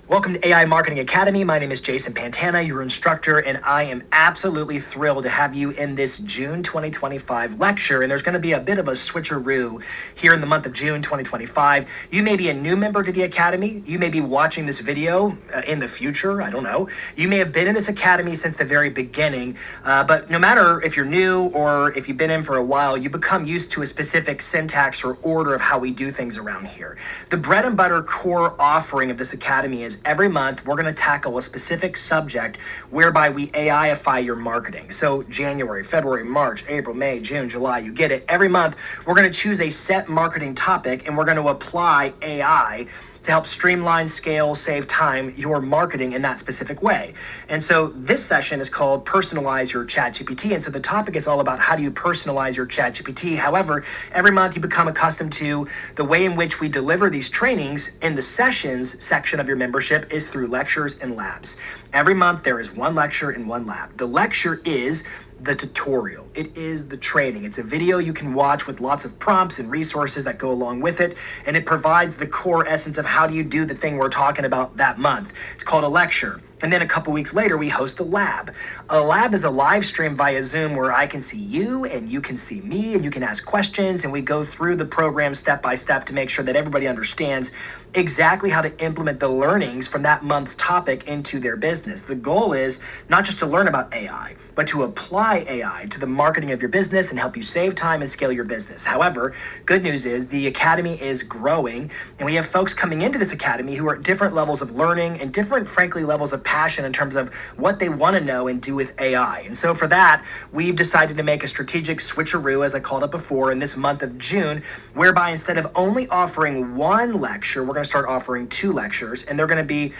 Welcome to AI Marketing Academy. My name is Jason Pantana, your instructor, and I am absolutely thrilled to have you in this June 2025 lecture. And there's going to be a bit of a switcheroo here in the month of June 2025. You may be a new member to the Academy. You may be watching this video in the future. I don't know. You may have been in this Academy since the very beginning. But no matter if you're new or if you've been in for a while, you become used to a specific syntax or order of how we do things around here. The bread and butter core offering of this Academy is every month we're going to tackle a specific subject whereby we AIify your marketing. So January, February, March, April, May, June, July, you get it. Every month we're going to choose a set marketing topic and we're going to apply AI to help streamline, scale, save time, your marketing in that specific way. And so this session is called Personalize Your ChatGPT. And so the topic is all about how do you personalize your ChatGPT. However, every month you become accustomed to the way in which we deliver these trainings in the sessions section of your membership is through lectures and labs. Every month there is one lecture and one lab. The lecture is the tutorial. It is the training. It's a video you can watch with lots of prompts and resources that go along with it. And it provides the core essence of how do you do the thing we're talking about that month. It's called a lecture. And then a couple weeks later, we host a lab. A lab is a live stream via Zoom where I can see you and you can see me and you can ask questions and we go through the program step by step to make sure that everybody understands exactly how to implement the learnings from that month's topic into their business. The goal is not just to learn about AI, but to apply AI to the marketing of your business and help you save time and scale your business. However, good news is the Academy is growing and we have folks coming into this Academy who are at different levels of learning and different, frankly, levels of passion in terms of what they want to know and do with AI. And so for that, we've decided to make a strategic switcheroo, as I called it before, in this month of June, whereby instead of only offering one lecture, we're going to start offering two lectures, and they're going to be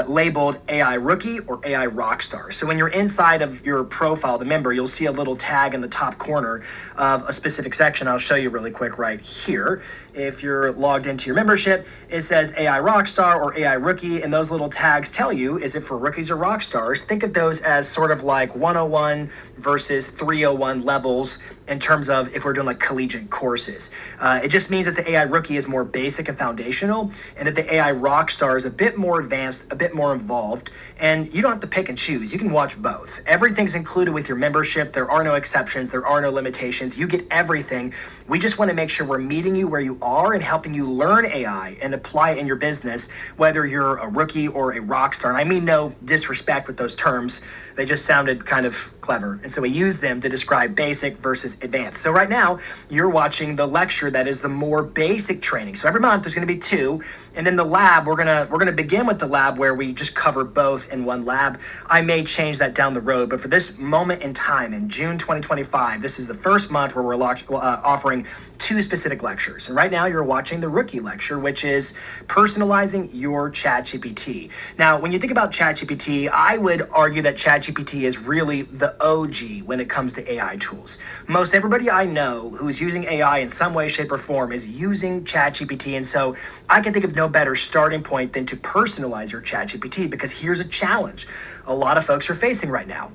labeled AI Rookie or AI Rockstar. So when you're inside of your profile, the member, you'll see a little tag in the top corner of a specific section. I'll show you really quick right here. If you're logged into your membership, it says AI Rockstar or AI Rookie, and those little tags tell you, is it for rookies or rock stars? Think of those as sort of like 101 versus 301 levels in terms of if we're doing like collegiate courses. It just means that the AI Rookie is more basic and foundational, and that the AI Rockstar is a bit more advanced, a bit more involved, and you don't have to pick and choose. You can watch both. Everything's included with your membership. There are no exceptions. There are no limitations. You get everything. We just want to make sure we're meeting you where you are and helping you learn AI and apply it in your business, whether you're a rookie or a rock star. And I mean no disrespect with those terms. They just sounded kind of clever. And so we use them to describe basic versus advanced. So right now, you're watching the lecture that is the more basic training. So every month there's going to be two. And then the lab, we're gonna begin with the lab where we just cover both in one lab. I may change that down the road, but for this moment in time, in June 2025, this is the first month where we're offering two specific lectures. And right now you're watching the rookie lecture, which is personalizing your ChatGPT. Now, when you think about ChatGPT, I would argue that ChatGPT is really the OG when it comes to AI tools. Most everybody I know who's using AI in some way, shape, or form is using ChatGPT. And so I can think of no better starting point than to personalize your ChatGPT, because here's a challenge a lot of folks are facing right now.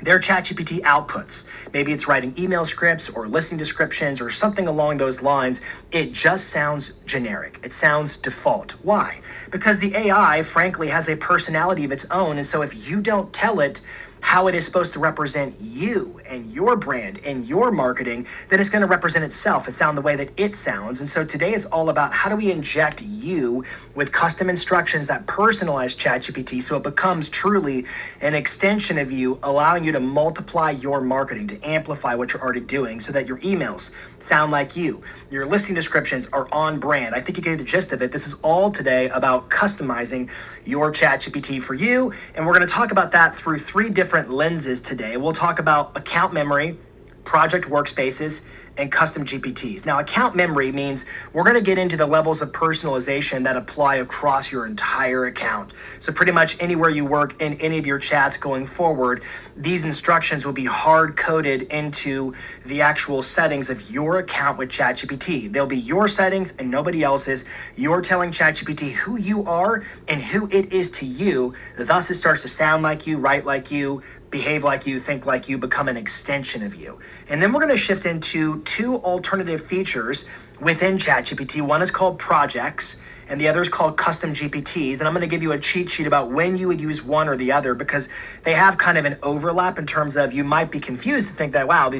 Their ChatGPT outputs, maybe it's writing email scripts or listing descriptions or something along those lines, it just sounds generic. It sounds default. Why? Because the AI, frankly, has a personality of its own. And so if you don't tell it how it is supposed to represent you and your brand and your marketing, then it's going to represent itself and sound the way that it sounds. And so today is all about how do we inject you with custom instructions that personalize ChatGPT so it becomes truly an extension of you, allowing you to multiply your marketing, to amplify what you're already doing so that your emails sound like you. Your listing descriptions are on brand. I think you get the gist of it. This is all today about customizing your ChatGPT for you. And we're going to talk about that through three different lenses today. We'll talk about account memory, project workspaces, and custom GPTs. Now, account memory means we're going to get into the levels of personalization that apply across your entire account. So pretty much anywhere you work in any of your chats going forward, these instructions will be hard coded into the actual settings of your account with ChatGPT. They'll be your settings and nobody else's. You're telling ChatGPT who you are and who it is to you. Thus, it starts to sound like you, write like you, behave like you, think like you, become an extension of you. And then we're going to shift into two alternative features within ChatGPT. One is called projects and the other is called custom GPTs. And I'm going to give you a cheat sheet about when you would use one or the other, because they have kind of an overlap in terms of you might be confused to think that, wow,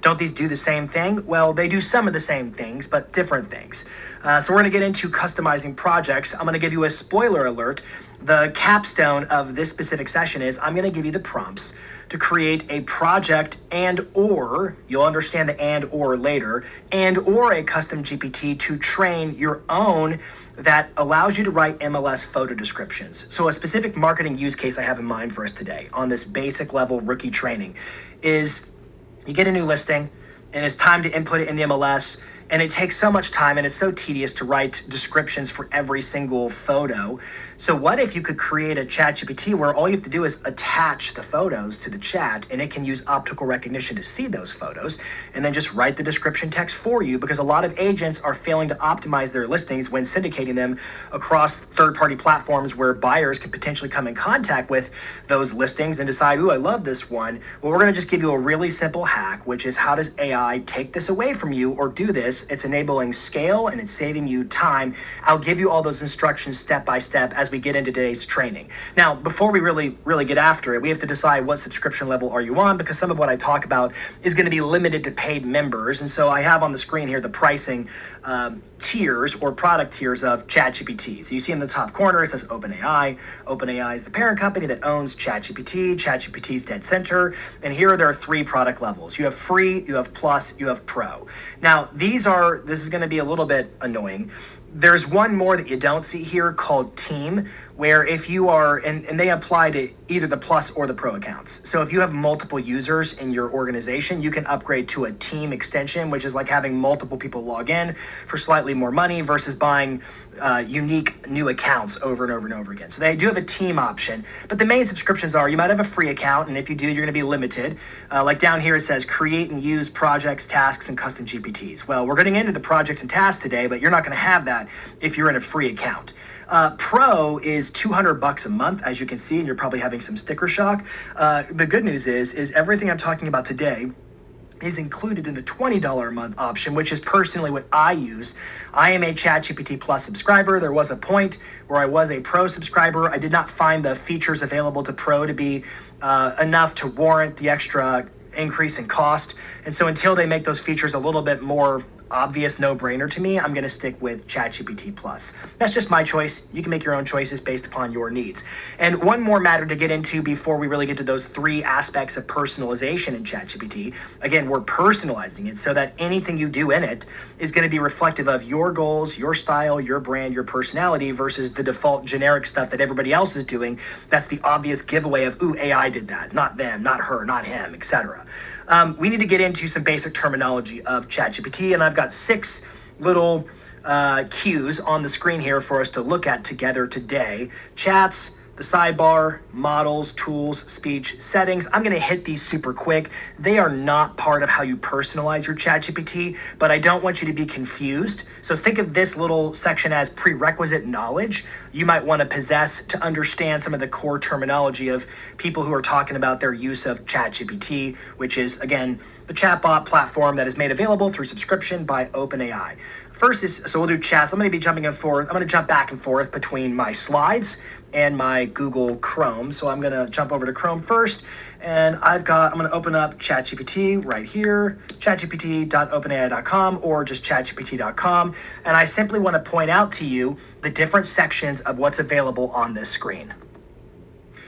don't these do the same thing? Well, they do some of the same things, but different things. So we're going to get into customizing projects. I'm going to give you a spoiler alert. The capstone of this specific session is I'm going to give you the prompts to create a project or you'll understand the and or later, or a custom GPT to train your own that allows you to write MLS photo descriptions. So a specific marketing use case I have in mind for us today on this basic level rookie training is you get a new listing and it's time to input it in the MLS. And it takes so much time and it's so tedious to write descriptions for every single photo. So what if you could create a ChatGPT where all you have to do is attach the photos to the chat and it can use optical recognition to see those photos and then just write the description text for you, because a lot of agents are failing to optimize their listings when syndicating them across third-party platforms where buyers can potentially come in contact with those listings and decide, ooh, I love this one. Well, we're going to just give you a really simple hack, which is how does AI take this away from you or do this? It's enabling scale and it's saving you time. I'll give you all those instructions step by step as we get into today's training. Now, before we really get after it, we have to decide what subscription level are you on, because some of what I talk about is going to be limited to paid members. And so I have on the screen here the pricing tiers or product tiers of ChatGPT. So you see in the top corner, it says OpenAI. OpenAI is the parent company that owns ChatGPT. ChatGPT's dead center. And here there are 3 product levels. You have free, you have plus, you have pro. Now, this is going to be a little bit annoying. There's one more that you don't see here called Team, where if you are, and they apply to either the plus or the pro accounts. So if you have multiple users in your organization, you can upgrade to a Team extension, which is like having multiple people log in for slightly more money versus buying unique new accounts over and over and over again. So they do have a Team option, but the main subscriptions are, you might have a free account, and if you do, you're going to be limited. Like down here, it says create and use projects, tasks, and custom GPTs. Well, we're getting into the projects and tasks today, but you're not going to have that if you're in a free account. Pro is $200 a month, as you can see, and you're probably having some sticker shock. The good news is everything I'm talking about today is included in the $20 a month option, which is personally what I use. I am a ChatGPT Plus subscriber. There was a point where I was a Pro subscriber. I did not find the features available to Pro to be enough to warrant the extra increase in cost. And so until they make those features a little bit more obvious no-brainer to me, I'm going to stick with ChatGPT Plus. That's just my choice. You can make your own choices based upon your needs. And one more matter to get into before we really get to those 3 aspects of personalization in ChatGPT. Again, we're personalizing it so that anything you do in it is going to be reflective of your goals, your style, your brand, your personality versus the default generic stuff that everybody else is doing. That's the obvious giveaway of, ooh, AI did that, not them, not her, not him, etc. We need to get into some basic terminology of ChatGPT, and I've got 6 little cues on the screen here for us to look at together today. Chats, the sidebar, models, tools, speech, settings. I'm going to hit these super quick. They are not part of how you personalize your ChatGPT, but I don't want you to be confused. So think of this little section as prerequisite knowledge you might want to possess to understand some of the core terminology of people who are talking about their use of ChatGPT, which is, again, the chatbot platform that is made available through subscription by OpenAI. First is, so we'll do chats. I'm going to be jumping forth. I'm going to jump back and forth between my slides and my Google Chrome. So I'm going to jump over to Chrome first, and I'm going to open up ChatGPT right here, chatgpt.openai.com or just chatgpt.com. And I simply want to point out to you the different sections of what's available on this screen.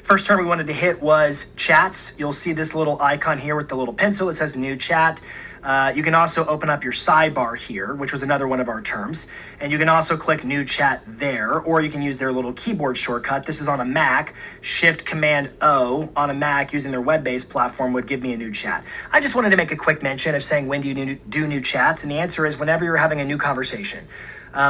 First term we wanted to hit was chats. You'll see this little icon here with the little pencil. It says new chat. You can also open up your sidebar here, which was another one of our terms. And you can also click new chat there, or you can use their little keyboard shortcut. This is on a Mac. Shift Command O on a Mac using their web-based platform would give me a new chat. I just wanted to make a quick mention of saying when do you do new chats? And the answer is whenever you're having a new conversation.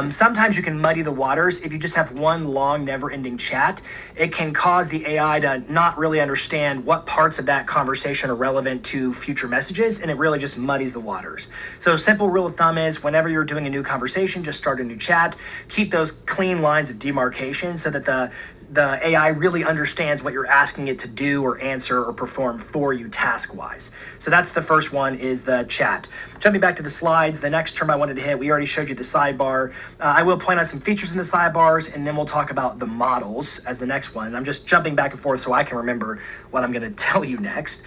Sometimes you can muddy the waters. If you just have one long, never-ending chat, it can cause the AI to not really understand what parts of that conversation are relevant to future messages, and it really just muddies the waters. So simple rule of thumb is whenever you're doing a new conversation, just start a new chat. Keep those clean lines of demarcation so that the the AI really understands what you're asking it to do or answer or perform for you task-wise. So that's the first one, is the chat. Jumping back to the slides, the next term I wanted to hit, we already showed you the sidebar. I will point out some features in the sidebars, and then we'll talk about the models as the next one. I'm just jumping back and forth so I can remember what I'm going to tell you next.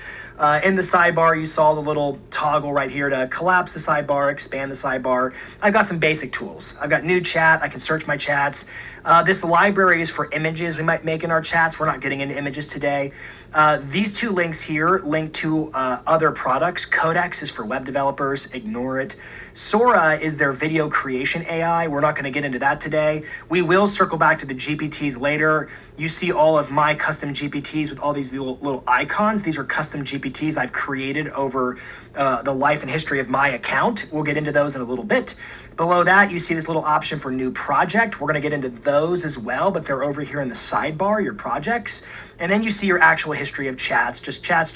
In the sidebar, you saw the little toggle right here to collapse the sidebar, expand the sidebar. I've got some basic tools. I've got new chat. I can search my chats. This library is for images we might make in our chats. We're not getting into images today. These two links here link to other products. Codex is for web developers. Ignore it. Sora is their video creation AI. We're not going to get into that today. We will circle back to the GPTs later. You see all of my custom GPTs with all these little icons. These are custom GPTs I've created over the life and history of my account. We'll get into those in a little bit. Below that, you see this little option for new project. We're going to get into those as well, but they're over here in the sidebar, your projects. And then you see your actual history of chats, just chats,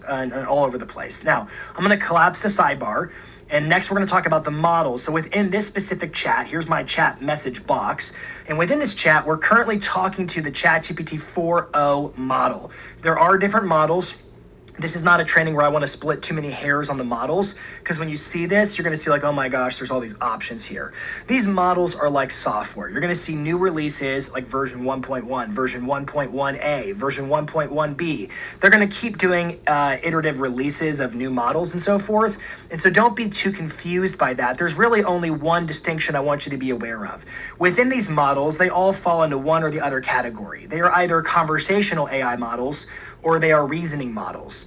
and all over the place. Now, I'm going to collapse the sidebar. And next, we're going to talk about the models. So within this specific chat, here's my chat message box. And within this chat, we're currently talking to the ChatGPT 4.0 model. There are different models. This is not a training where I want to split too many hairs on the models, because when you see this, you're going to see like, oh my gosh, there's all these options here. These models are like software. You're going to see new releases like version 1.1, version 1.1a, version 1.1b. They're going to keep doing iterative releases of new models and so forth. And so don't be too confused by that. There's really only one distinction I want you to be aware of. Within these models, they all fall into one or the other category. They are either conversational AI models or they are reasoning models.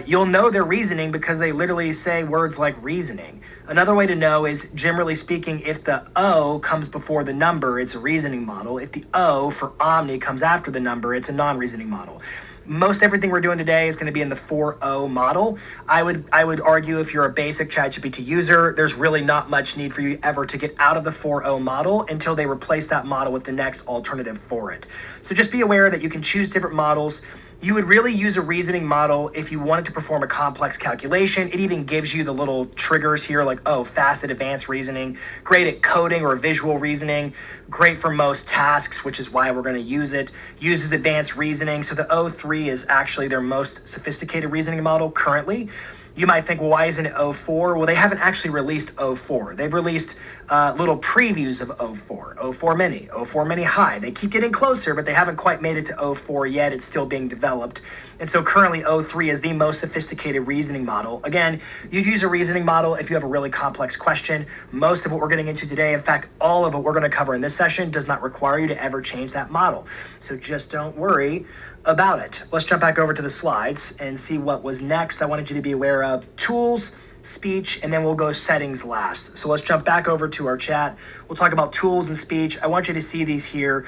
You'll know they're reasoning because they literally say words like reasoning. Another way to know is, generally speaking, if the O comes before the number, it's a reasoning model. If the O for omni comes after the number, it's a non-reasoning model. Most everything we're doing today is going to be in the 4.0 model. I would argue if you're a basic ChatGPT user, there's really not much need for you ever to get out of the 4.0 model until they replace that model with the next alternative for it. So just be aware that you can choose different models. You would really use a reasoning model if you wanted to perform a complex calculation. It even gives you the little triggers here like, oh, fast at advanced reasoning, great at coding or visual reasoning, great for most tasks, which is why we're going to use it. Uses advanced reasoning. So the O3 is actually their most sophisticated reasoning model currently. You might think, well, why isn't it 04? Well, they haven't actually released 04. They've released little previews of 04, 04 mini, 04 mini high. They keep getting closer, but they haven't quite made it to 04 yet. It's still being developed. And so currently 03 is the most sophisticated reasoning model. Again, you'd use a reasoning model if you have a really complex question. Most of what we're getting into today, in fact, all of what we're going to cover in this session, does not require you to ever change that model. So just don't worry about it. Let's jump back over to the slides and see what was next. I wanted you to be aware of tools, speech, and then we'll go settings last. So let's jump back over to our chat. We'll talk about tools and speech. I want you to see these here.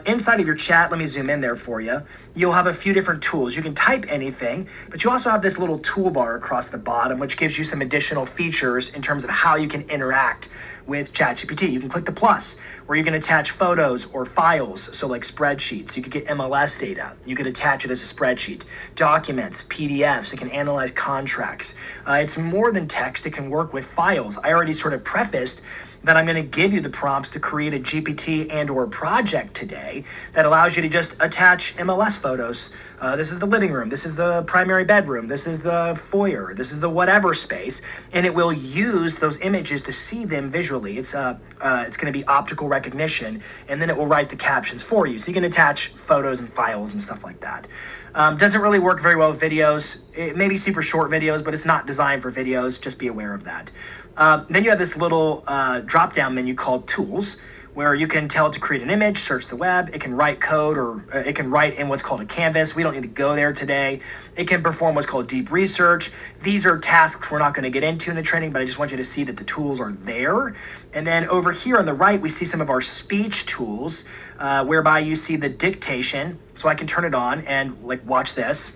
Inside of your chat, let me zoom in there for you. You'll have a few different tools. You can type anything, but you also have this little toolbar across the bottom, which gives you some additional features in terms of how you can interact with ChatGPT. You can click the plus, where you can attach photos or files, so like spreadsheets. You could get MLS data. You could attach it as a spreadsheet. Documents, PDFs. It can analyze contracts. It's more than text. It can work with files. I already sort of prefaced that I'm going to give you the prompts to create a GPT and or project today that allows you to just attach MLS photos. This is the living room. This is the primary bedroom. This is the foyer. This is the whatever space. And it will use those images to see them visually. It's going to be optical recognition, and then it will write the captions for you. So you can attach photos and files and stuff like that. Doesn't really work very well with videos. It may be super short videos, but it's not designed for videos. Just be aware of that. Then you have this little drop-down menu called Tools, where you can tell it to create an image, search the web. It can write code, or it can write in what's called a canvas. We don't need to go there today. It can perform what's called deep research. These are tasks we're not going to get into in the training, but I just want you to see that the tools are there. And then over here on the right, we see some of our speech tools, whereby you see the dictation. So I can turn it on and like watch this.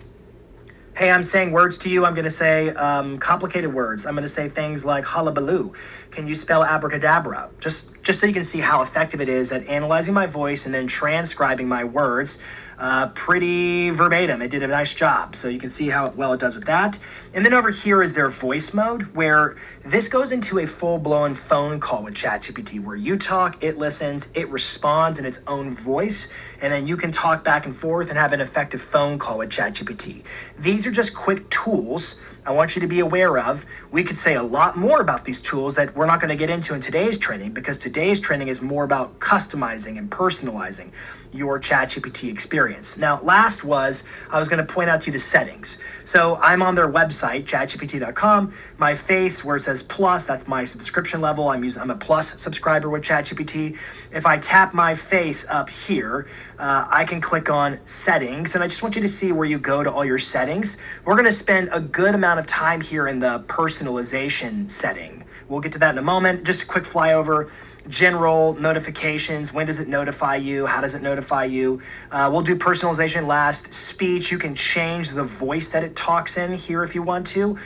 Hey, I'm saying words to you. I'm going to say complicated words. I'm going to say things like hullabaloo. Can you spell abracadabra? Just so you can see how effective it is at analyzing my voice and then transcribing my words. pretty verbatim. It did a nice job. So you can see how well it does with that. And then over here is their voice mode, where this goes into a full-blown phone call with ChatGPT, where you talk, it listens, it responds in its own voice, and then you can talk back and forth and have an effective phone call with ChatGPT. These are just quick tools I want you to be aware of. We could say a lot more about these tools that we're not going to get into in today's training, because today's training is more about customizing and personalizing your ChatGPT experience. Now, last was, I was going to point out to you the settings. So I'm on their website, chatgpt.com. My face where it says plus, that's my subscription level. I'm a plus subscriber with ChatGPT. If I tap my face up here, I can click on settings, and I just want you to see where you go to all your settings. We're going to spend a good amount of time here in the personalization setting. We'll get to that in a moment. Just a quick flyover. General notifications. When does it notify you? How does it notify you? We'll do personalization last. Speech. You can change the voice that it talks in here if you want to.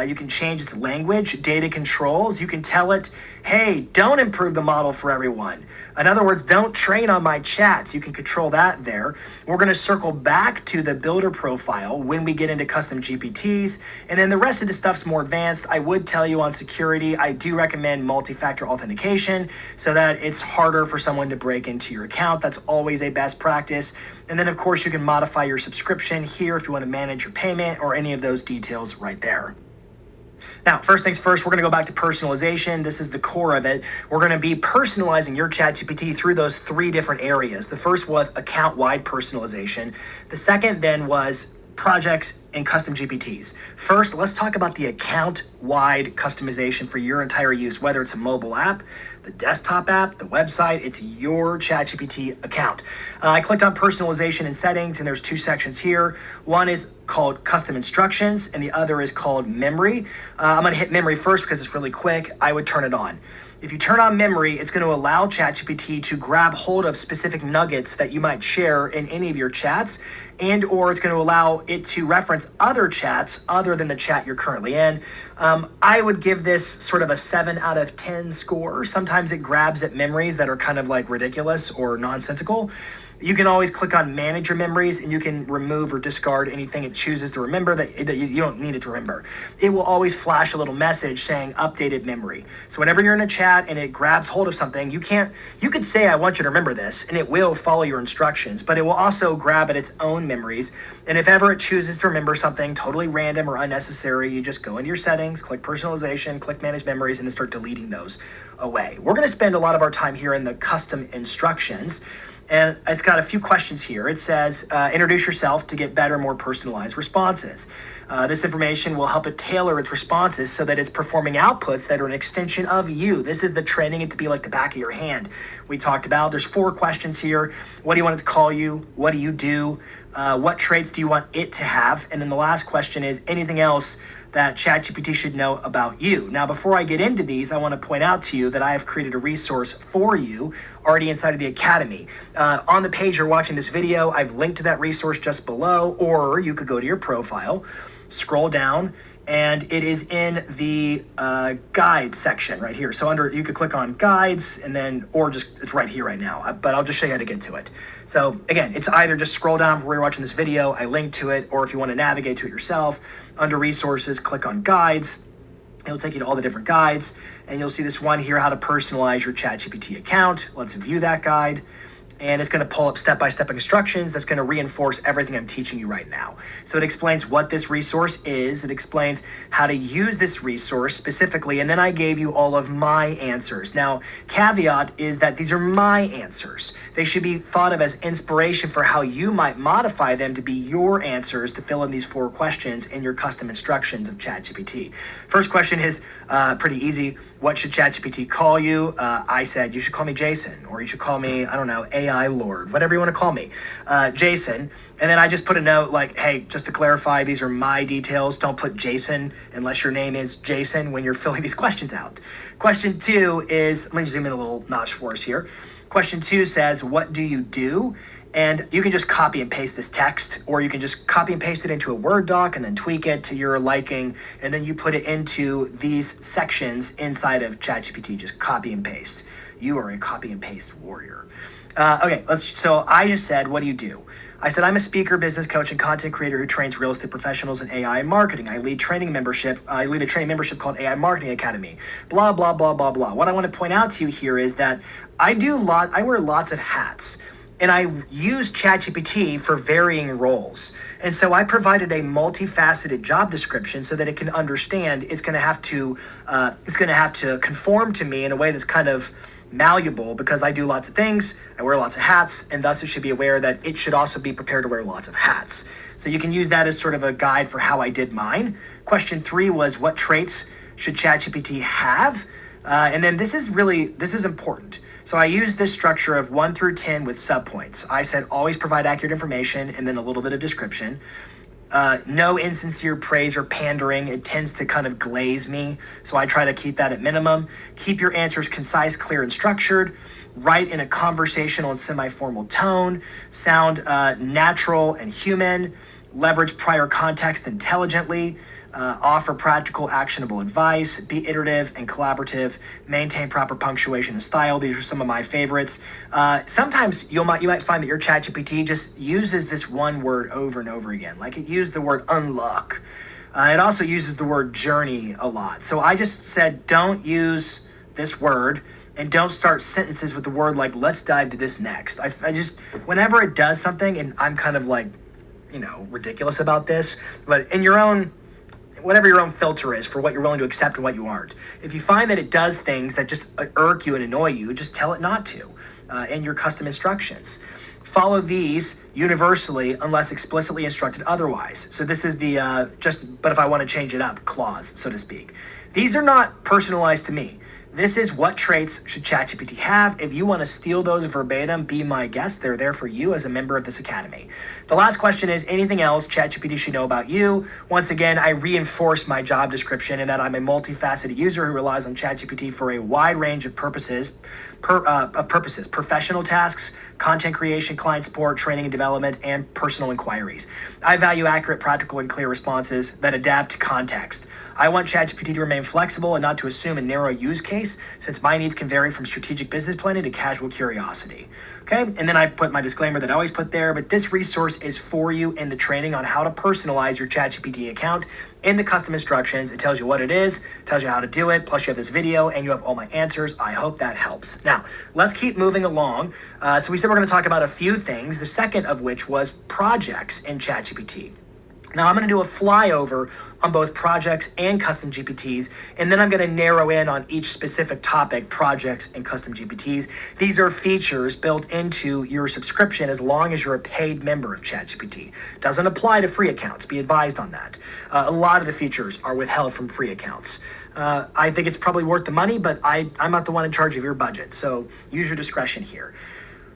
You can change its language. Data controls. You can tell it, hey, don't improve the model for everyone. In other words, don't train on my chats. You can control that there. We're going to circle back to the builder profile when we get into custom GPTs. And then the rest of the stuff's more advanced. I would tell you on security, I do recommend multi-factor authentication so that it's harder for someone to break into your account. That's always a best practice. And then, of course, you can modify your subscription here if you want to manage your payment or any of those details right there. Now, first things first, we're going to go back to personalization. This is the core of it. We're going to be personalizing your ChatGPT through those three different areas. The first was account-wide personalization. The second then was projects and custom GPTs. First, let's talk about the account-wide customization for your entire use, whether it's a mobile app, the desktop app, the website, it's your ChatGPT account. I clicked on personalization and settings, and there's two sections here. One is called custom instructions, and the other is called memory. I'm gonna hit memory first because it's really quick. I would turn it on. If you turn on memory, it's going to allow ChatGPT to grab hold of specific nuggets that you might share in any of your chats, and or it's going to allow it to reference other chats other than the chat you're currently in. I would give this sort of a 7 out of 10 score. Sometimes it grabs at memories that are kind of like ridiculous or nonsensical. You can always click on manage your memories, and you can remove or discard anything it chooses to remember that you don't need it to remember. It will always flash a little message saying updated memory. So whenever you're in a chat and it grabs hold of something, you could say, I want you to remember this, and it will follow your instructions, but it will also grab at its own memories. And if ever it chooses to remember something totally random or unnecessary, you just go into your settings, click personalization, click manage memories, and then start deleting those away. We're going to spend a lot of our time here in the custom instructions. And it's got a few questions here. It says, introduce yourself to get better, more personalized responses. This information will help it tailor its responses so that it's performing outputs that are an extension of you. This is the training it to be like the back of your hand we talked about. There's 4 questions here. What do you want it to call you? What do you do? What traits do you want it to have? And then the last question is anything else that ChatGPT should know about you. Now, before I get into these, I want to point out to you that I have created a resource for you already inside of the Academy. On the page you're watching this video, I've linked to that resource just below, or you could go to your profile, scroll down, and it is in the guides section right here. So you could click on guides, and then, or just, it's right here right now, but I'll just show you how to get to it. So again, it's either just scroll down from where you're watching this video, I linked to it, or if you want to navigate to it yourself, under resources, click on guides. It'll take you to all the different guides, and you'll see this one here, how to personalize your ChatGPT account. Let's view that guide. And it's going to pull up step-by-step instructions that's going to reinforce everything I'm teaching you right now. So it explains what this resource is. It explains how to use this resource specifically. And then I gave you all of my answers. Now, caveat is that these are my answers. They should be thought of as inspiration for how you might modify them to be your answers to fill in these 4 questions in your custom instructions of ChatGPT. First question is pretty easy. What should ChatGPT call you? I said, you should call me Jason, or you should call me, I don't know, AI Lord, whatever you want to call me, Jason. And then I just put a note like, hey, just to clarify, these are my details. Don't put Jason unless your name is Jason when you're filling these questions out. Question 2 is, let me zoom in a little notch for us here. Question 2 says, what do you do? And you can just copy and paste this text, or you can just copy and paste it into a Word doc and then tweak it to your liking. And then you put it into these sections inside of ChatGPT, just copy and paste. You are a copy and paste warrior. Okay, so I just said, what do you do? I said, I'm a speaker, business coach, and content creator who trains real estate professionals in AI and marketing. I lead a training membership called AI Marketing Academy. Blah, blah, blah, blah, blah. What I want to point out to you here is that I wear lots of hats. And I use ChatGPT for varying roles. And so I provided a multifaceted job description so that it can understand it's going to have to conform to me in a way that's kind of malleable, because I do lots of things, I wear lots of hats, and thus it should be aware that it should also be prepared to wear lots of hats. So you can use that as sort of a guide for how I did mine. Question 3 was, what traits should ChatGPT have? And then this is important. So I use this structure of 1 through 10 with subpoints. I said always provide accurate information and then a little bit of description. No insincere praise or pandering. It tends to kind of glaze me, so I try to keep that at minimum. Keep your answers concise, clear, and structured. Write in a conversational and semi-formal tone. Sound natural and human. Leverage prior context intelligently. Offer practical, actionable advice. Be iterative and collaborative. Maintain proper punctuation and style. These are some of my favorites. Sometimes you might find that your ChatGPT just uses this one word over and over again. Like it used the word unlock. It also uses the word journey a lot. So I just said, don't use this word, and don't start sentences with the word like, let's dive to this next. I just, whenever it does something, and I'm kind of like, ridiculous about this, but in whatever your own filter is for what you're willing to accept and what you aren't. If you find that it does things that just irk you and annoy you, just tell it not to in your custom instructions. Follow these universally unless explicitly instructed otherwise. So this is the but if I want to change it up clause, so to speak. These are not personalized to me. This is what traits should ChatGPT have. If you want to steal those verbatim, be my guest. They're there for you as a member of this academy. The last question is, anything else ChatGPT should know about you? Once again, I reinforce my job description in that I'm a multifaceted user who relies on ChatGPT for a wide range of purposes, professional tasks, content creation, client support, training and development, and personal inquiries. I value accurate, practical, and clear responses that adapt to context. I want ChatGPT to remain flexible and not to assume a narrow use case, since my needs can vary from strategic business planning to casual curiosity. Okay, and then I put my disclaimer that I always put there, but this resource is for you in the training on how to personalize your ChatGPT account. In the custom instructions, it tells you what it is, tells you how to do it, plus you have this video and you have all my answers. I hope that helps. Now, let's keep moving along. So we said we're going to talk about a few things, the second of which was projects in ChatGPT. Now I'm going to do a flyover on both projects and custom GPTs, and then I'm going to narrow in on each specific topic, projects and custom GPTs. These are features built into your subscription as long as you're a paid member of ChatGPT. Doesn't apply to free accounts. Be advised on that. A lot of the features are withheld from free accounts. I think it's probably worth the money, but I'm not the one in charge of your budget, so use your discretion here.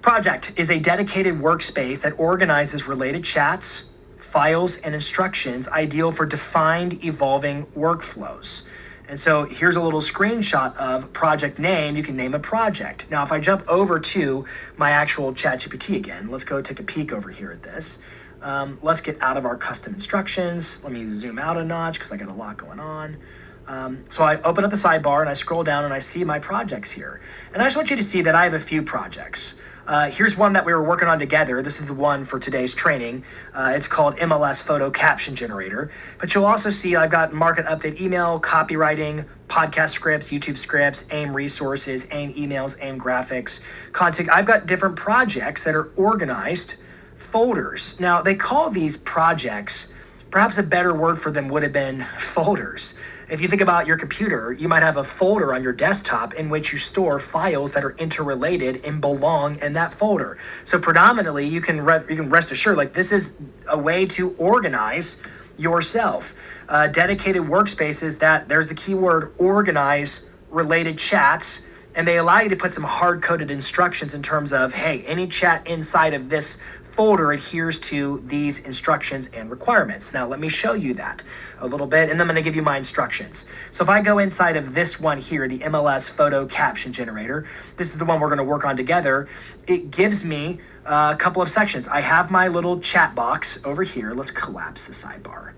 Project is a dedicated workspace that organizes related chats, files, and instructions ideal for defined, evolving workflows. And so here's a little screenshot of project name. You can name a project. Now, if I jump over to my actual ChatGPT again, let's go take a peek over here at this. Let's get out of our custom instructions. Let me zoom out a notch because I got a lot going on. So I open up the sidebar and I scroll down and I see my projects here. And I just want you to see that I have a few projects. Here's one that we were working on together. This is the one for today's training. It's called MLS Photo Caption Generator. But you'll also see I've got market update email, copywriting, podcast scripts, YouTube scripts, AIM resources, AIM emails, AIM graphics, content. I've got different projects that are organized folders. Now, they call these projects, perhaps a better word for them would have been folders. If you think about your computer, you might have a folder on your desktop in which you store files that are interrelated and belong in that folder. So predominantly, you can rest assured, like this is a way to organize yourself. Dedicated workspaces that, there's the keyword, organize related chats, and they allow you to put some hard-coded instructions in terms of, hey, any chat inside of this folder adheres to these instructions and requirements. Now, let me show you that a little bit, and then I'm going to give you my instructions. So if I go inside of this one here, the MLS Photo Caption Generator, this is the one we're going to work on together. It gives me a couple of sections. I have my little chat box over here. Let's collapse the sidebar,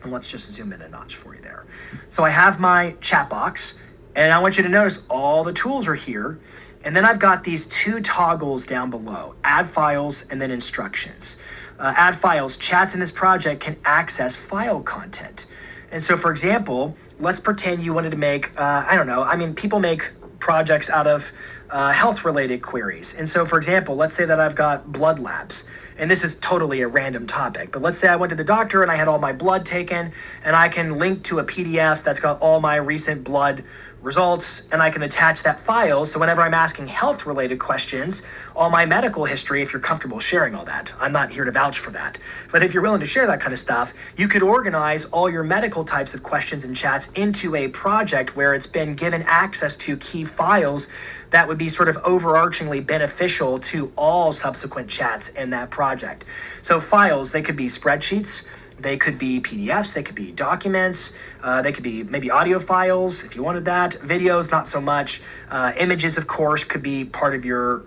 and let's just zoom in a notch for you there. So I have my chat box, and I want you to notice all the tools are here. And then I've got these two toggles down below, add files and then instructions. Add files, chats in this project can access file content. And so for example, let's pretend you wanted to make, people make projects out of health related queries. And so for example, let's say that I've got blood labs, and this is totally a random topic, but let's say I went to the doctor and I had all my blood taken, and I can link to a PDF that's got all my recent blood results, and I can attach that file. So whenever I'm asking health related questions, all my medical history, if you're comfortable sharing all that, I'm not here to vouch for that, but if you're willing to share that kind of stuff, you could organize all your medical types of questions and chats into a project where it's been given access to key files that would be sort of overarchingly beneficial to all subsequent chats in that project. So files, they could be spreadsheets, they could be PDFs, they could be documents, they could be maybe audio files if you wanted that, videos, not so much. Images, of course, could be part of your,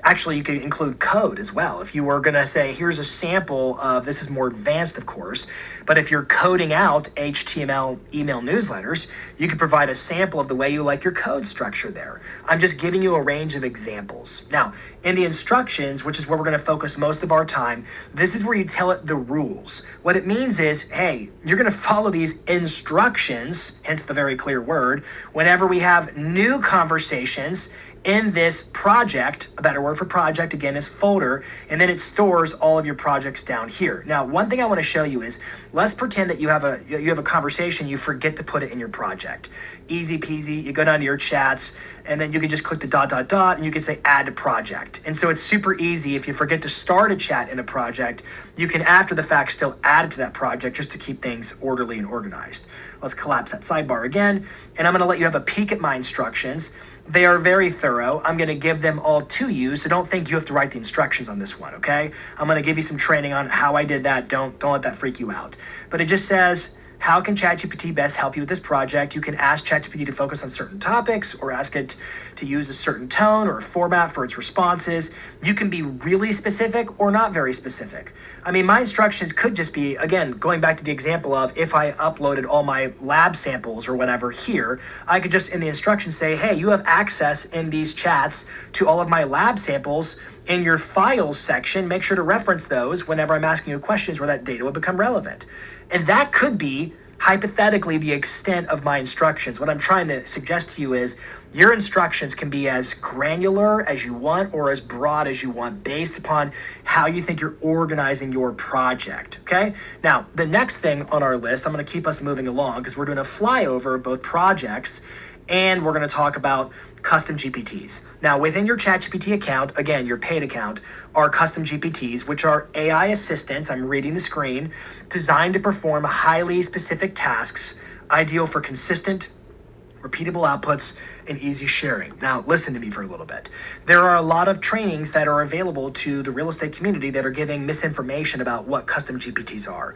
actually you could include code as well. If you were gonna say, here's a sample of, this is more advanced of course, but if you're coding out HTML email newsletters, you could provide a sample of the way you like your code structure there. I'm just giving you a range of examples. Now, in the instructions, which is where we're gonna focus most of our time, this is where you tell it the rules. What it means is, hey, you're gonna follow these instructions, hence the very clear word, whenever we have new conversations in this project. A better word for project, again, is folder, and then it stores all of your projects down here. Now, one thing I want to show you is, let's pretend that you have a conversation, you forget to put it in your project. Easy peasy, you go down to your chats, and then you can just click the ... and you can say add to project. And so it's super easy. If you forget to start a chat in a project, you can after the fact still add it to that project just to keep things orderly and organized. Let's collapse that sidebar again, and I'm going to let you have a peek at my instructions. They are very thorough. I'm going to give them all to you, so don't think you have to write the instructions on this one, okay? I'm going to give you some training on how I did that. Don't let that freak you out. But it just says, how can ChatGPT best help you with this project? You can ask ChatGPT to focus on certain topics or ask it to use a certain tone or format for its responses. You can be really specific or not very specific. I mean, my instructions could just be, again, going back to the example of if I uploaded all my lab samples or whatever here, I could just in the instructions say, hey, you have access in these chats to all of my lab samples in your files section. Make sure to reference those whenever I'm asking you questions where that data would become relevant. And that could be hypothetically the extent of my instructions. What I'm trying to suggest to you is your instructions can be as granular as you want or as broad as you want based upon how you think you're organizing your project, okay? Now, the next thing on our list, I'm gonna keep us moving along because we're doing a flyover of both projects, and we're going to talk about custom GPTs. Now, within your ChatGPT account, again, your paid account, are custom GPTs, which are AI assistants, I'm reading the screen, designed to perform highly specific tasks, ideal for consistent, repeatable outputs, and easy sharing. Now, listen to me for a little bit. There are a lot of trainings that are available to the real estate community that are giving misinformation about what custom GPTs are.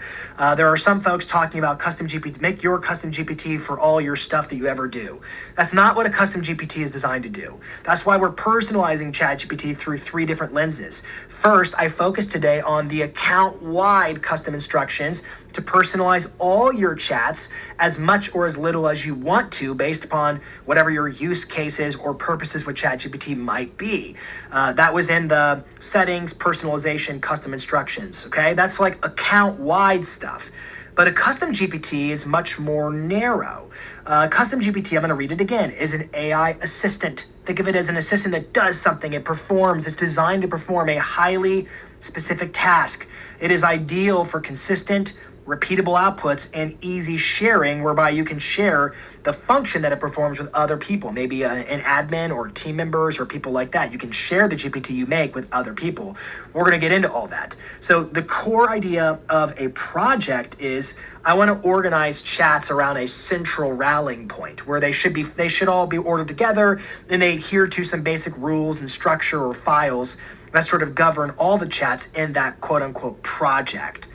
There are some folks talking about custom GPT, make your custom GPT for all your stuff that you ever do. That's not what a custom GPT is designed to do. That's why we're personalizing ChatGPT through 3 different lenses. First, I focused today on the account-wide custom instructions to personalize all your chats as much or as little as you want to based upon whatever your use cases or purposes with ChatGPT might be. That was in the settings, personalization, custom instructions, okay? That's like account-wide stuff. But a custom GPT is much more narrow. Custom GPT, I'm gonna read it again, is an AI assistant. Think of it as an assistant that does something, it performs, it's designed to perform a highly specific task. It is ideal for consistent, repeatable outputs and easy sharing, whereby you can share the function that it performs with other people, maybe an admin or team members or people like that. You can share the GPT you make with other people. We're going to get into all that. So the core idea of a project is I want to organize chats around a central rallying point where they should all be ordered together, and they adhere to some basic rules and structure or files that sort of govern all the chats in that quote unquote project.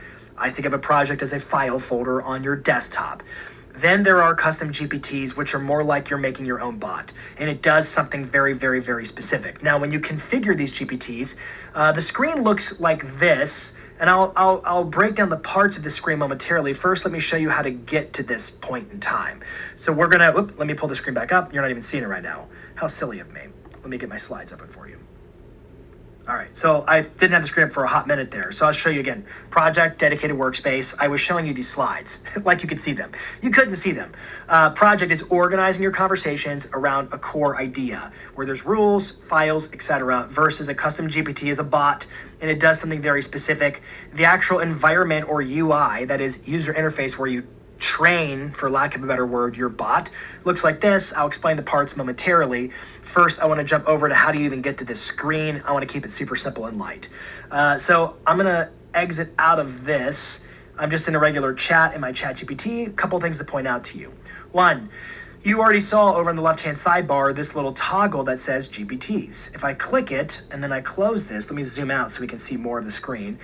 I think of a project as a file folder on your desktop. Then there are custom GPTs, which are more like you're making your own bot, and it does something very, very, very specific. Now, when you configure these GPTs, the screen looks like this, and I'll break down the parts of the screen momentarily. First, let me show you how to get to this point in time. So we're gonna, let me pull the screen back up. You're not even seeing it right now. How silly of me. Let me get my slides open for you. All right, so I didn't have the screen up for a hot minute there. So I'll show you again. Project, dedicated workspace. I was showing you these slides like you could see them. You couldn't see them. Project is organizing your conversations around a core idea where there's rules, files, etc. versus a custom GPT is a bot and it does something very specific. The actual environment or UI, that is user interface where you train, for lack of a better word, your bot looks like this. I'll explain the parts momentarily. First, I want to jump over to how do you even get to this screen. I want to keep it super simple and light. So I'm going to exit out of this. I'm just in a regular chat in my ChatGPT. A couple things to point out to you. One, you already saw over on the left-hand sidebar this little toggle that says GPTs. If I click it and then I close this, let me zoom out so we can see more of the screen.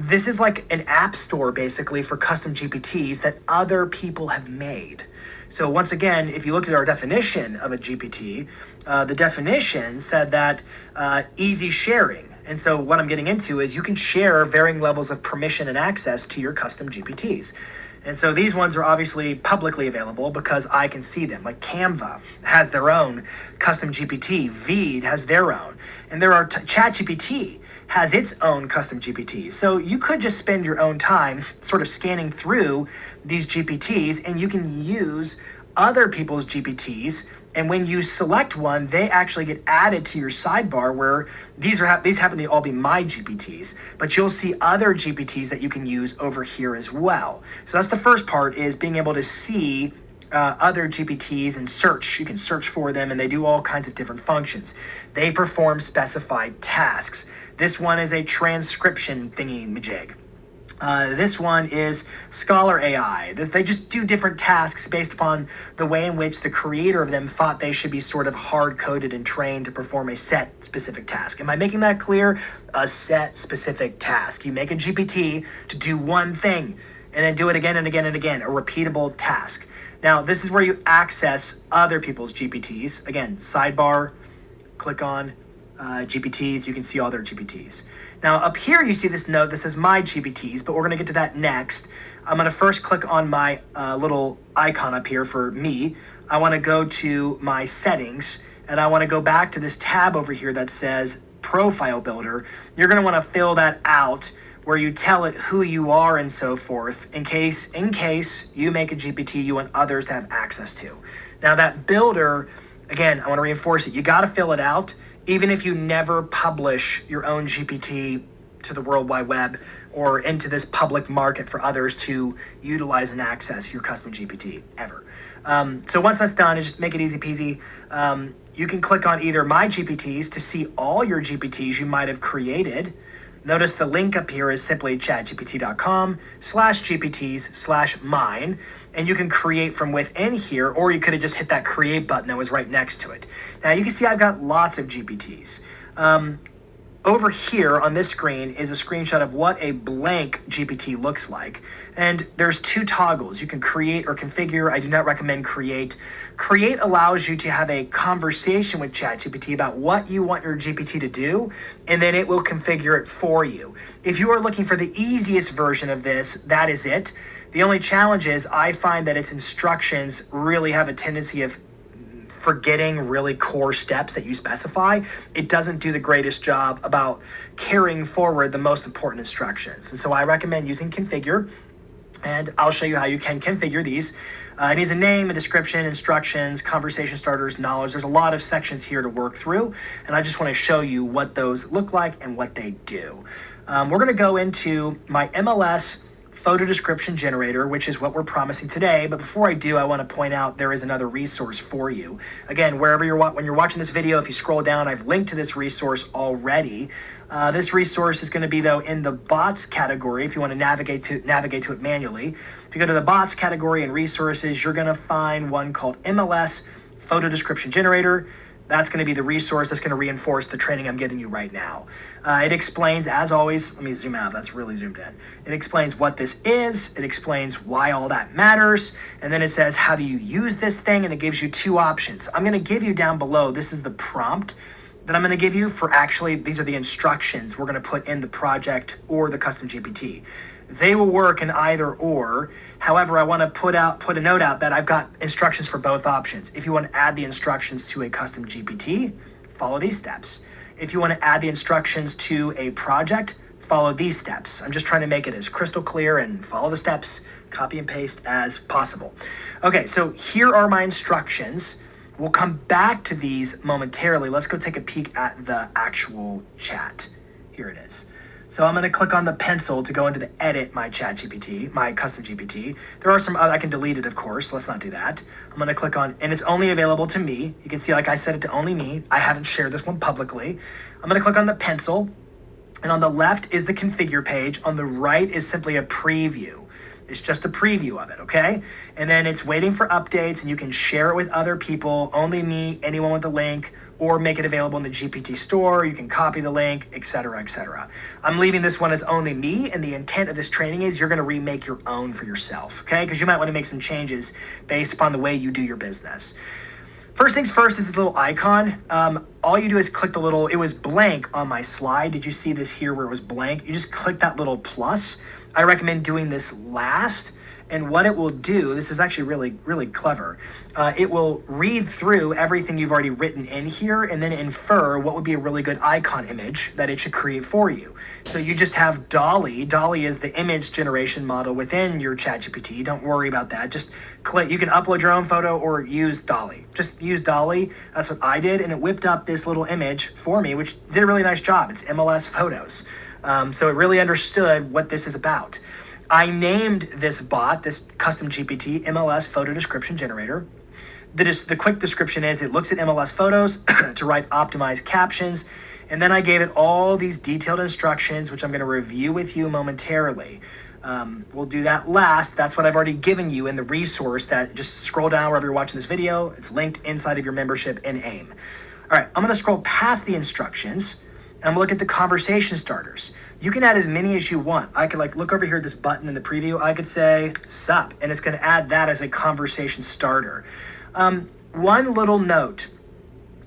This is like an app store basically for custom GPTs that other people have made. So once again, if you look at our definition of a GPT, the definition said that easy sharing. And so what I'm getting into is you can share varying levels of permission and access to your custom GPTs. And so these ones are obviously publicly available because I can see them. Like Canva has their own custom GPT, Veed has their own, and there are ChatGPT has its own custom GPTs. So you could just spend your own time sort of scanning through these GPTs and you can use other people's GPTs. And when you select one, they actually get added to your sidebar where these happen to all be my GPTs, but you'll see other GPTs that you can use over here as well. So that's the first part, is being able to see other GPTs and search. You can search for them and they do all kinds of different functions. They perform specified tasks. This one is a transcription thingy-majig. This one is Scholar AI. They just do different tasks based upon the way in which the creator of them thought they should be sort of hard-coded and trained to perform a set specific task. Am I making that clear? A set specific task. You make a GPT to do one thing and then do it again and again and again, a repeatable task. Now, this is where you access other people's GPTs. Again, sidebar, click on GPTs, you can see all their GPTs. Now up here you see this note that says my GPTs, but we're going to get to that next. I'm going to first click on my little icon up here for me. I want to go to my settings and I want to go back to this tab over here that says profile builder. You're going to want to fill that out where you tell it who you are and so forth in case you make a GPT you want others to have access to. Now that builder, again, I want to reinforce it. You got to fill it out. Even if you never publish your own GPT to the World Wide Web or into this public market for others to utilize and access your custom GPT ever. So once that's done, just make it easy peasy. You can click on either My GPTs to see all your GPTs you might have created. Notice the link up here is simply chatgpt.com/GPTs/mine, and you can create from within here, or you could have just hit that create button that was right next to it. Now you can see I've got lots of GPTs. Over here on this screen is a screenshot of what a blank GPT looks like. And there's two toggles. You can create or configure. I do not recommend create. Create allows you to have a conversation with ChatGPT about what you want your GPT to do, and then it will configure it for you. If you are looking for the easiest version of this, that is it. The only challenge is I find that its instructions really have a tendency of forgetting really core steps that you specify. It doesn't do the greatest job about carrying forward the most important instructions. And so I recommend using configure, and I'll show you how you can configure these. It needs a name, a description, instructions, conversation starters, knowledge. There's a lot of sections here to work through, and I just want to show you what those look like and what they do. We're going to go into my MLS photo description generator, which is what we're promising today. But before I do, I want to point out there is another resource for you. Again, when you're watching this video, if you scroll down, I've linked to this resource already. This resource is going to be though in the bots category if you want to navigate to it manually. If you go to the bots category and resources, you're going to find one called MLS photo description generator. That's going to be the resource that's going to reinforce the training I'm giving you right now. It explains, as always, let me zoom out, that's really zoomed in. It explains what this is, it explains why all that matters, and then it says how do you use this thing, and it gives you two options. I'm going to give you down below, this is the prompt that I'm going to give you for actually, these are the instructions we're going to put in the project or the custom GPT. They will work in either or. However, I want to put a note out that I've got instructions for both options. If you want to add the instructions to a custom GPT, follow these steps. If you want to add the instructions to a project, follow these steps. I'm just trying to make it as crystal clear and follow the steps, copy and paste as possible. Okay, so here are my instructions. We'll come back to these momentarily. Let's go take a peek at the actual chat. Here it is. So I'm going to click on the pencil to go into the edit my ChatGPT, my custom GPT. There are some other, I can delete it, of course. Let's not do that. I'm going to click on, and it's only available to me. You can see, like I set it to only me. I haven't shared this one publicly. I'm going to click on the pencil, and on the left is the configure page. On the right is simply a preview. It's just a preview of it, okay? And then it's waiting for updates, and you can share it with other people, only me, anyone with the link, or make it available in the GPT store. You can copy the link, etc., etc. I'm leaving this one as only me, and the intent of this training is you're gonna remake your own for yourself, okay? Because you might wanna make some changes based upon the way you do your business. First things first is this little icon. All you do is click the little, it was blank on my slide. Did you see this here where it was blank? You just click that little plus. I recommend doing this last. And what it will do, this is actually really, really clever. It will read through everything you've already written in here and then infer what would be a really good icon image that it should create for you. So you just have Dolly. Dolly is the image generation model within your ChatGPT. Don't worry about that. Just click, you can upload your own photo or use Dolly. Just use Dolly. That's what I did. And it whipped up this little image for me, which did a really nice job. It's MLS photos. So it really understood what this is about. I named this bot, this custom GPT, MLS photo description generator. The quick description is it looks at MLS photos to write optimized captions. And then I gave it all these detailed instructions, which I'm going to review with you momentarily. We'll do that last. That's what I've already given you in the resource that just scroll down wherever you're watching this video. It's linked inside of your membership in AIM. All right, I'm going to scroll past the instructions and look at the conversation starters. You can add as many as you want. I could look over here at this button in the preview. I could say sup, and it's gonna add that as a conversation starter. One little note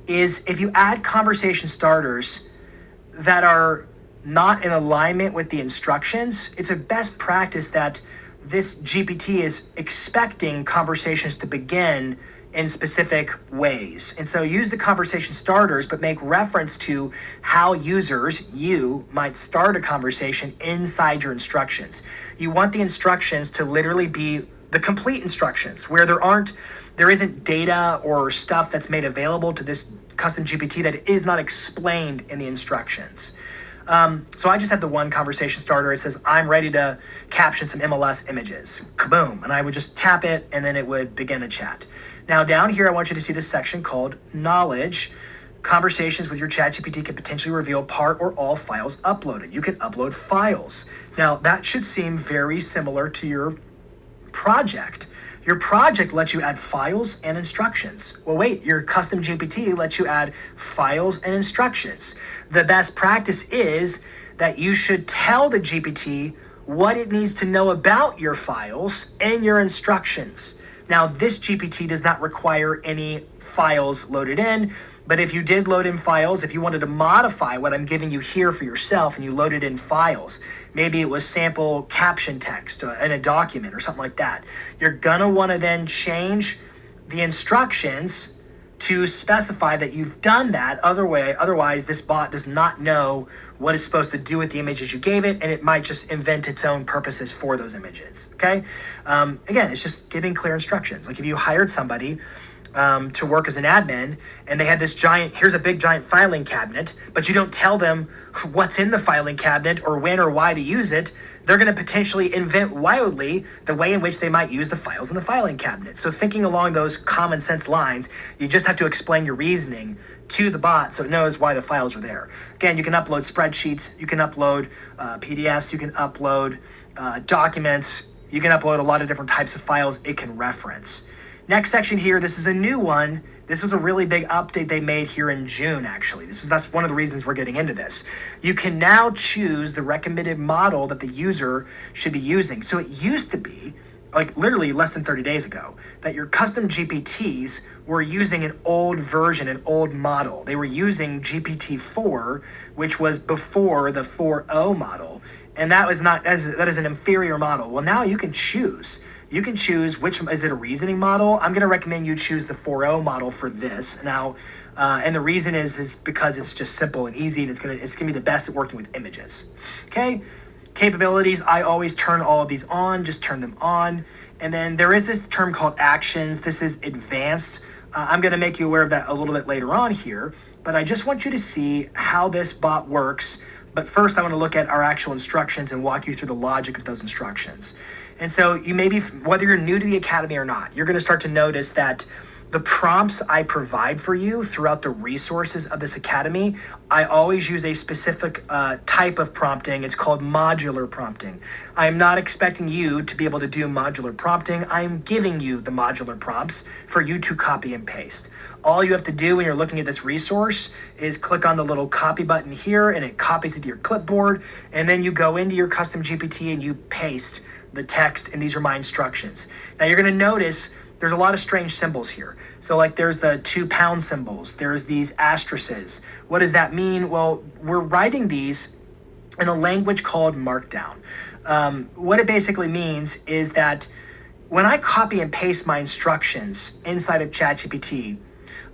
is if you add conversation starters that are not in alignment with the instructions, it's a best practice that this GPT is expecting conversations to begin in specific ways. And so use the conversation starters, but make reference to how users, you, might start a conversation inside your instructions. You want the instructions to literally be the complete instructions where there isn't data or stuff that's made available to this custom GPT that is not explained in the instructions. So I just have the one conversation starter. It says, I'm ready to caption some MLS images. Kaboom. And I would just tap it and then it would begin a chat. Now down here, I want you to see this section called Knowledge. Conversations with your ChatGPT can potentially reveal part or all files uploaded. You can upload files. Now that should seem very similar to your project. Your project lets you add files and instructions. Well, wait, your custom GPT lets you add files and instructions. The best practice is that you should tell the GPT what it needs to know about your files and your instructions. Now, this GPT does not require any files loaded in, but if you did load in files, if you wanted to modify what I'm giving you here for yourself and you loaded in files, maybe it was sample caption text in a document or something like that, you're gonna wanna then change the instructions to specify that you've done that. Otherwise, this bot does not know what it's supposed to do with the images you gave it, and it might just invent its own purposes for those images, okay? Again, it's just giving clear instructions. Like if you hired somebody to work as an admin and they had this here's a big giant filing cabinet, but you don't tell them what's in the filing cabinet or when or why to use it, they're going to potentially invent wildly the way in which they might use the files in the filing cabinet. So thinking along those common sense lines, you just have to explain your reasoning to the bot so it knows why the files are there. Again, you can upload spreadsheets, you can upload PDFs, you can upload documents, you can upload a lot of different types of files it can reference. Next section here, this is a new one. This was a really big update they made here in June, actually. That's one of the reasons we're getting into this. You can now choose the recommended model that the user should be using. So it used to be like literally less than 30 days ago, that your custom GPTs were using an old version, an old model. They were using GPT-4, which was before the 4.0 model. And that is an inferior model. Well, now you can choose. You can choose is it a reasoning model? I'm going to recommend you choose the 4.0 model for this. Now, and the reason is because it's just simple and easy, and it's gonna be the best at working with images. Okay. Capabilities, I always turn all of these on, just turn them on. And then there is this term called actions. This is advanced. I'm going to make you aware of that a little bit later on here, but I just want you to see how this bot works. But first, I want to look at our actual instructions and walk you through the logic of those instructions. And so you may be, whether you're new to the Academy or not, you're going to start to notice that the prompts I provide for you throughout the resources of this Academy, I always use a specific type of prompting. It's called modular prompting. I am not expecting you to be able to do modular prompting. I am giving you the modular prompts for you to copy and paste. All you have to do when you're looking at this resource is click on the little copy button here, and it copies it to your clipboard. And then you go into your custom GPT and you paste the text, and these are my instructions. Now you're going to notice there's a lot of strange symbols here. So like there's the 2 pound symbols, there's these asterisks. What does that mean? Well, we're writing these in a language called Markdown. What it basically means is that when I copy and paste my instructions inside of ChatGPT,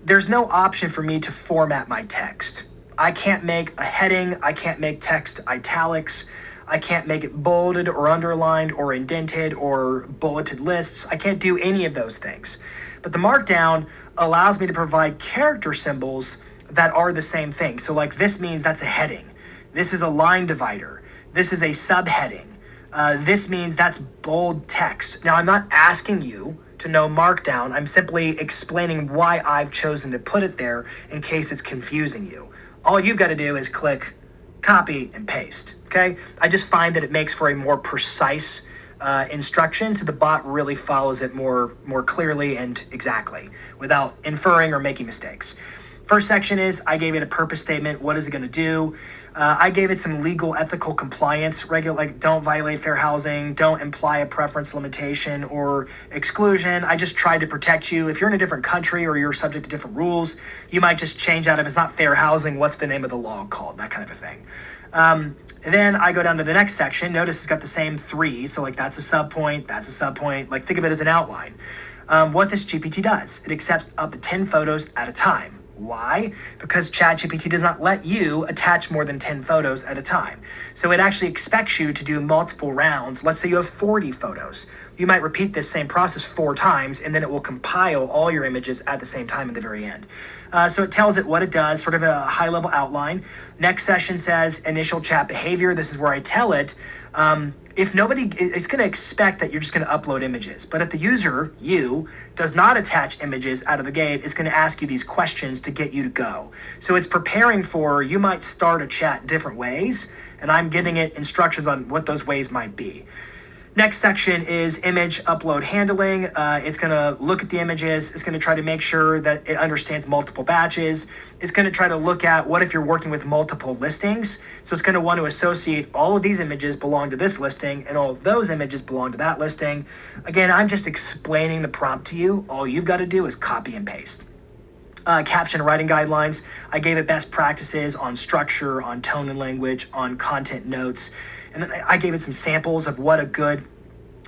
there's no option for me to format my text. I can't make a heading, I can't make text italics, I can't make it bolded or underlined or indented or bulleted lists. I can't do any of those things. But the Markdown allows me to provide character symbols that are the same thing. So like this means that's a heading. This is a line divider. This is a subheading. This means that's bold text. Now I'm not asking you to know Markdown. I'm simply explaining why I've chosen to put it there in case it's confusing you. All you've got to do is click copy and paste. Okay, I just find that it makes for a more precise instruction, so the bot really follows it more clearly and exactly without inferring or making mistakes. First section is I gave it a purpose statement. What is it going to do? I gave it some legal, ethical compliance, like don't violate fair housing, don't imply a preference limitation or exclusion. I just tried to protect you. If you're in a different country or you're subject to different rules, you might just change out if it's not fair housing, what's the name of the law called, that kind of a thing. And then I go down to the next section. Notice it's got the same 3. So like that's a subpoint, that's a subpoint. Like think of it as an outline. What this GPT does, it accepts up to 10 photos at a time. Why? Because ChatGPT does not let you attach more than 10 photos at a time. So it actually expects you to do multiple rounds. Let's say you have 40 photos. You might repeat this same process 4 times, and then it will compile all your images at the same time at the very end. So it tells it what it does, sort of a high-level outline. Next session says initial chat behavior. This is where I tell it, if nobody, it's going to expect that you're just going to upload images. But if the user, you, does not attach images out of the gate, it's going to ask you these questions to get you to go. So it's preparing for, you might start a chat different ways, and I'm giving it instructions on what those ways might be. Next section is image upload handling. It's going to look at the images. It's going to try to make sure that it understands multiple batches. It's going to try to look at what if you're working with multiple listings. So it's going to want to associate all of these images belong to this listing and all of those images belong to that listing. Again, I'm just explaining the prompt to you. All you've got to do is copy and paste. Caption writing guidelines. I gave it best practices on structure, on tone and language, on content notes. And then I gave it some samples of what a good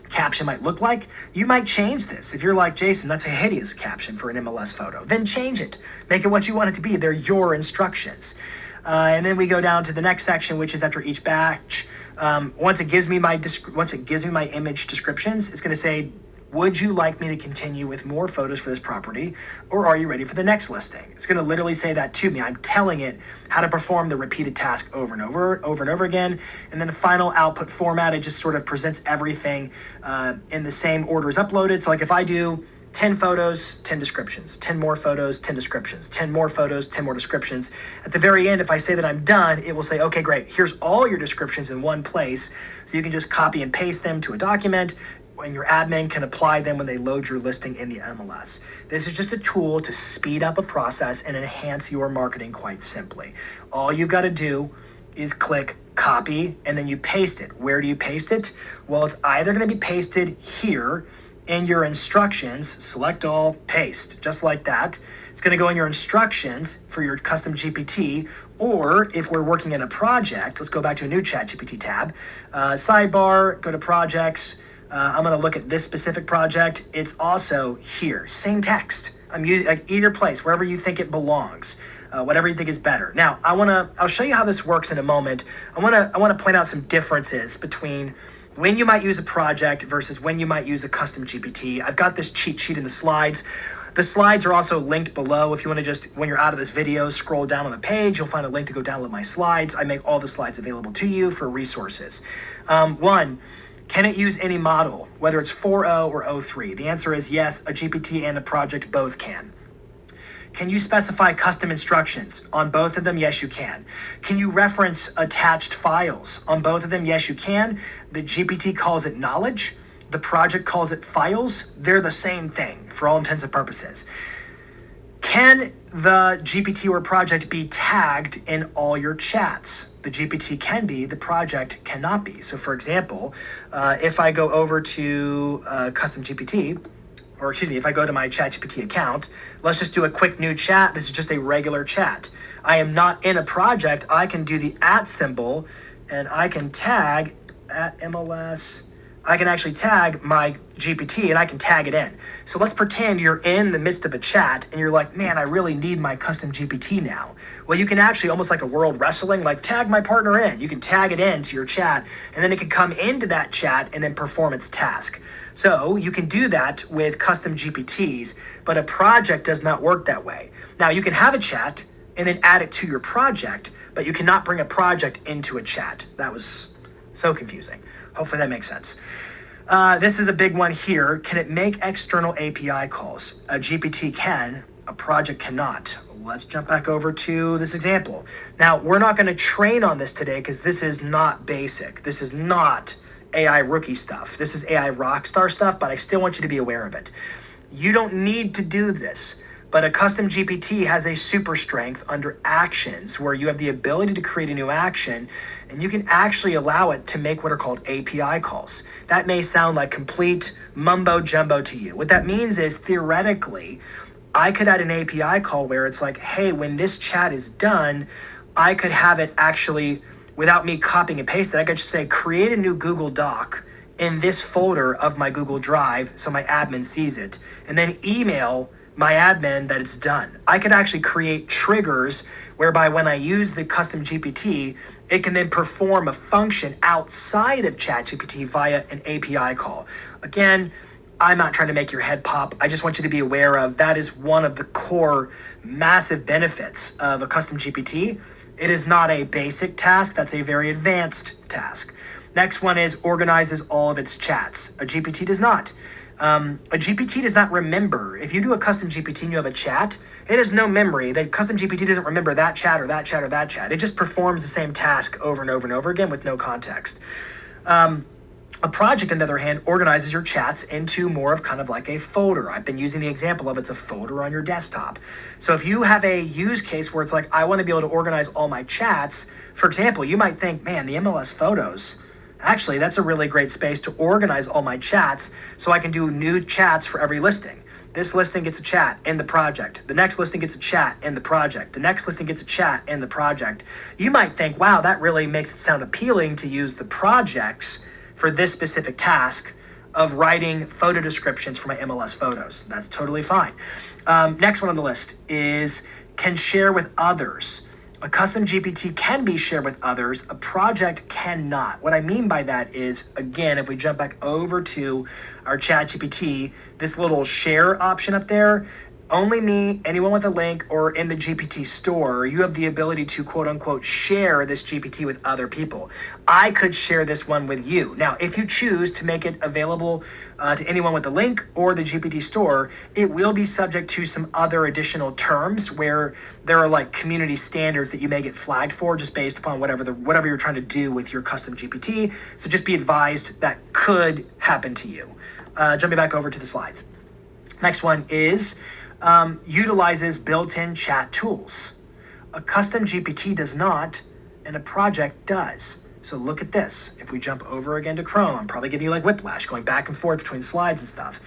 caption might look like. You might change this. If you're like, Jason, that's a hideous caption for an MLS photo, then change it. Make it what you want it to be. They're your instructions. And then we go down to the next section, which is after each batch. Once it gives me my image descriptions, it's going to say, would you like me to continue with more photos for this property, or are you ready for the next listing? It's going to literally say that to me. I'm telling it how to perform the repeated task over and over again. And then the final output format, it just sort of presents everything in the same order as uploaded. So like if I do 10 photos, 10 descriptions, 10 more photos, 10 descriptions, 10 more photos, 10 more descriptions. At the very end, if I say that I'm done, it will say, okay, great. Here's all your descriptions in one place. So you can just copy and paste them to a document, and your admin can apply them when they load your listing in the MLS. This is just a tool to speed up a process and enhance your marketing quite simply. All you've got to do is click copy, and then you paste it. Where do you paste it? Well, it's either going to be pasted here in your instructions, select all, paste, just like that. It's going to go in your instructions for your custom GPT, or if we're working in a project, let's go back to a new ChatGPT tab, sidebar, go to projects. I'm going to look at this specific project. It's also here, same text. I'm using like either place, wherever you think it belongs. Whatever you think is better. Now, I'll show you how this works in a moment. I want to point out some differences between when you might use a project versus when you might use a custom GPT. I've got this cheat sheet in the slides. The slides are also linked below. If you want to just, when you're out of this video, scroll down on the page, you'll find a link to go download my slides. I make all the slides available to you for resources. One, can it use any model, whether it's 4.0 or 0.3? The answer is yes, a GPT and a project both can. Can you specify custom instructions? On both of them, yes, you can. Can you reference attached files? On both of them, yes, you can. The GPT calls it knowledge. The project calls it files. They're the same thing for all intents and purposes. Can the GPT or project be tagged in all your chats? The GPT can be, the project cannot be. So for example, if I go over to custom GPT, or excuse me, if I go to my ChatGPT account, let's just do a quick new chat. This is just a regular chat. I am not in a project. I can do the @ symbol and I can tag @MLS. I can actually tag my GPT and I can tag it in. So let's pretend you're in the midst of a chat and you're like, man, I really need my custom GPT now. Well, you can actually, almost like a world wrestling, like tag my partner in. You can tag it into your chat and then it can come into that chat and then perform its task. So you can do that with custom GPTs, but a project does not work that way. Now you can have a chat and then add it to your project, but you cannot bring a project into a chat. That was so confusing. Hopefully that makes sense. This is a big one here. Can it make external API calls? A GPT can, a project cannot. Let's jump back over to this example. Now, we're not going to train on this today because this is not basic. This is not AI rookie stuff. This is AI rockstar stuff, but I still want you to be aware of it. You don't need to do this, but a custom GPT has a super strength under actions where you have the ability to create a new action and you can actually allow it to make what are called API calls. That may sound like complete mumbo jumbo to you. What that means is theoretically, I could add an API call where it's like, hey, when this chat is done, I could have it actually, without me copying and pasting, I could just say, create a new Google Doc in this folder of my Google Drive so my admin sees it, and then email my admin that it's done. I could actually create triggers whereby when I use the custom GPT, it can then perform a function outside of ChatGPT via an API call. Again, I'm not trying to make your head pop. I just want you to be aware of that is one of the core massive benefits of a custom GPT. It is not a basic task. That's a very advanced task. Next one is organizes all of its chats. A GPT does not. A GPT does not remember. If you do a custom GPT and you have a chat, it has no memory. The custom GPT doesn't remember that chat or that chat or that chat. It just performs the same task over and over and over again with no context. A project, on the other hand, organizes your chats into more of kind of like a folder. I've been using the example of it's a folder on your desktop. So if you have a use case where it's like, I want to be able to organize all my chats, for example, you might think, man, the MLS photos, actually, that's a really great space to organize all my chats so I can do new chats for every listing. This listing gets a chat in the project. The next listing gets a chat in the project. The next listing gets a chat in the project. You might think, wow, that really makes it sound appealing to use the projects for this specific task of writing photo descriptions for my MLS photos. That's totally fine. Next one on the list is can share with others. A custom GPT can be shared with others. A project cannot. What I mean by that is, again, if we jump back over to our ChatGPT, this little share option up there, only me, anyone with a link, or in the GPT store, you have the ability to quote unquote share this GPT with other people. I could share this one with you. Now, if you choose to make it available to anyone with a link or the GPT store, it will be subject to some other additional terms where there are like community standards that you may get flagged for just based upon whatever you're trying to do with your custom GPT. So just be advised that could happen to you. Jumping back over to the slides. Next one is utilizes built-in chat tools. A custom GPT does not, and a project does. So look at this. If we jump over again to Chrome, I'm probably giving you like whiplash, going back and forth between slides and stuff.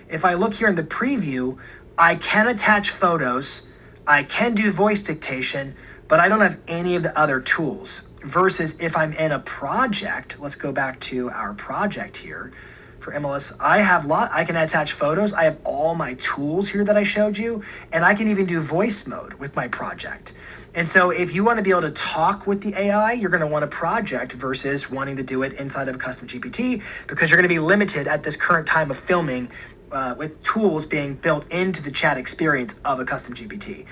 If I look here in the preview, I can attach photos, I can do voice dictation, but I don't have any of the other tools. Versus if I'm in a project, let's go back to our project here. For MLS, I can attach photos. I have all my tools here that I showed you, and I can even do voice mode with my project. And so if you want to be able to talk with the AI, you're going to want a project versus wanting to do it inside of a custom GPT, because you're going to be limited at this current time of filming with tools being built into the chat experience of a custom GPT.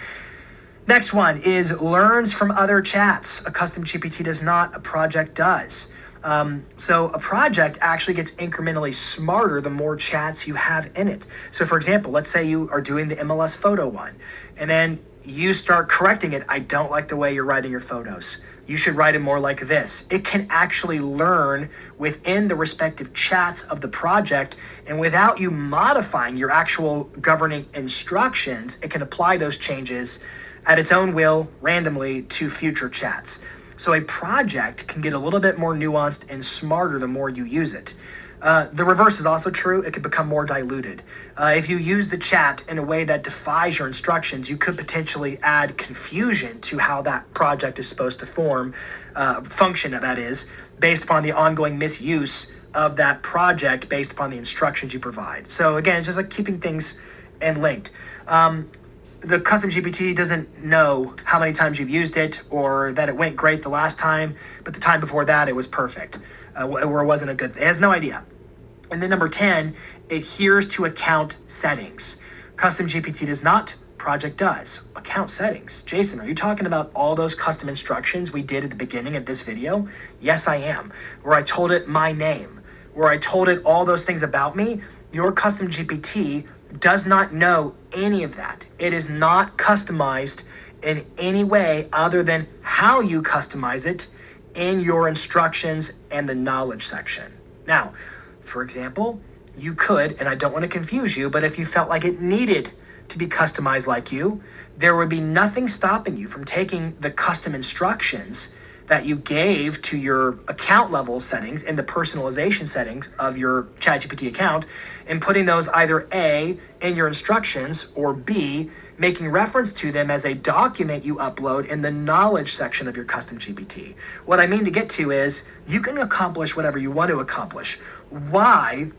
Next one is learns from other chats. A custom GPT does not, a project does. So a project actually gets incrementally smarter the more chats you have in it. So for example, let's say you are doing the MLS photo one, and then you start correcting it. I don't like the way you're writing your photos. You should write it more like this. It can actually learn within the respective chats of the project, and without you modifying your actual governing instructions, it can apply those changes at its own will, randomly, to future chats. So a project can get a little bit more nuanced and smarter the more you use it. The reverse is also true. It can become more diluted. If you use the chat in a way that defies your instructions, you could potentially add confusion to how that project is supposed to function, that is, based upon the ongoing misuse of that project based upon the instructions you provide. So again, it's just like keeping things and linked. The custom GPT doesn't know how many times you've used it or that it went great the last time, but the time before that it was perfect, or it wasn't a good. It has no idea. And then number 10, adheres to account settings. Custom GPT does not, project does. Account settings. Jason, are you talking about all those custom instructions we did at the beginning of this video? Yes, I am. Where I told it my name, where I told it all those things about me. Your custom GPT does not know any of that. It is not customized in any way other than how you customize it in your instructions and the knowledge section. Now, for example, you could, and I don't want to confuse you, but if you felt like it needed to be customized like you, there would be nothing stopping you from taking the custom instructions that you gave to your account level settings and the personalization settings of your ChatGPT account and putting those either A, in your instructions, or B, making reference to them as a document you upload in the knowledge section of your custom GPT. What I mean to get to is you can accomplish whatever you want to accomplish. Why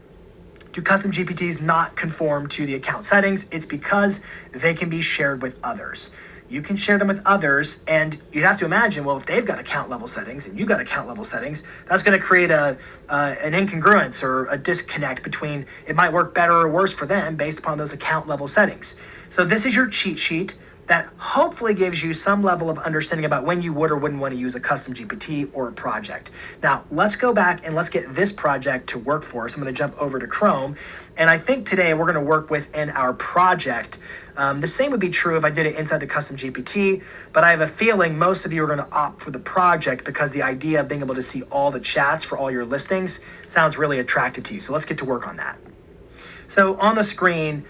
do custom GPTs not conform to the account settings? It's because they can be shared with others. You can share them with others, and you'd have to imagine, well, if they've got account level settings and you got account level settings, that's going to create an incongruence or a disconnect between it might work better or worse for them based upon those account level settings. So this is your cheat sheet that hopefully gives you some level of understanding about when you would or wouldn't want to use a custom GPT or a project. Now, let's go back and let's get this project to work for us. I'm going to jump over to Chrome, and I think today we're going to work within our project. The same would be true if I did it inside the custom GPT, but I have a feeling most of you are going to opt for the project because the idea of being able to see all the chats for all your listings sounds really attractive to you. So let's get to work on that. So on the screen,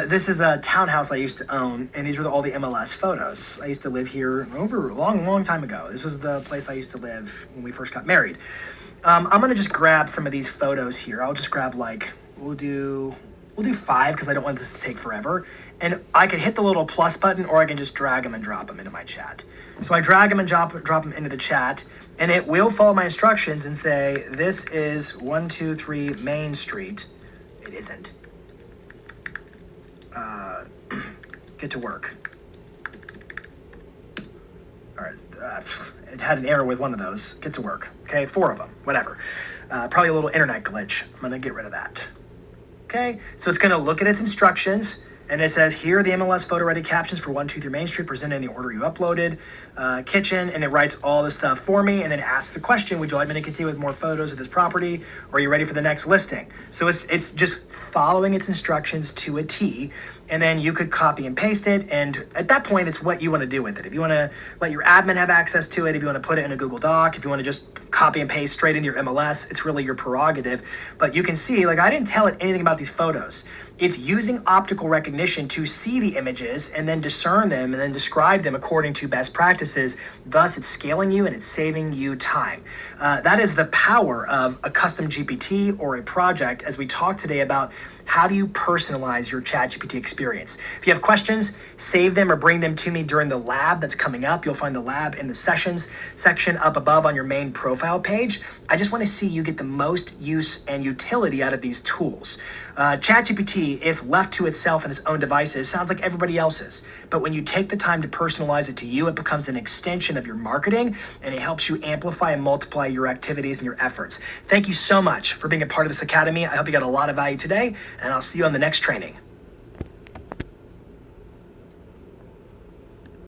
this is a townhouse I used to own, and these were all the MLS photos. I used to live here over a long time ago. This was the place I used to live when we first got married. I'm going to just grab some of these photos here. I'll just grab we'll do 5 because I don't want this to take forever. And I can hit the little plus button, or I can just drag them and drop them into my chat. So I drag them and drop them into the chat, and it will follow my instructions and say, this is 123 Main Street. It isn't. Get to work. All right, it had an error with one of those. Get to work. Okay, 4 of them, whatever. Probably a little internet glitch. I'm gonna get rid of that. Okay, so it's gonna look at its instructions, and it says, here are the MLS photo ready captions for 123 Main Street presented in the order you uploaded, kitchen, and it writes all the stuff for me, and then asks the question, would you like me to continue with more photos of this property, or are you ready for the next listing? So it's just following its instructions to a T, and then you could copy and paste it, and at that point, it's what you want to do with it. If you want to let your admin have access to it, if you want to put it in a Google Doc, if you want to just copy and paste straight into your MLS. It's really your prerogative. But you can see, like, I didn't tell it anything about these photos. It's using optical recognition to see the images and then discern them and then describe them according to best practices. Thus, it's scaling you and it's saving you time. That is the power of a custom GPT or a project, as we talk today about how do you personalize your ChatGPT experience. If you have questions, save them or bring them to me during the lab that's coming up. You'll find the lab in the sessions section up above on your main profile page. I just want to see you get the most use and utility out of these tools. ChatGPT, if left to itself and its own devices, sounds like everybody else's. But when you take the time to personalize it to you, it becomes an extension of your marketing, and it helps you amplify and multiply your activities and your efforts. Thank you so much for being a part of this academy. I hope you got a lot of value today, and I'll see you on the next training.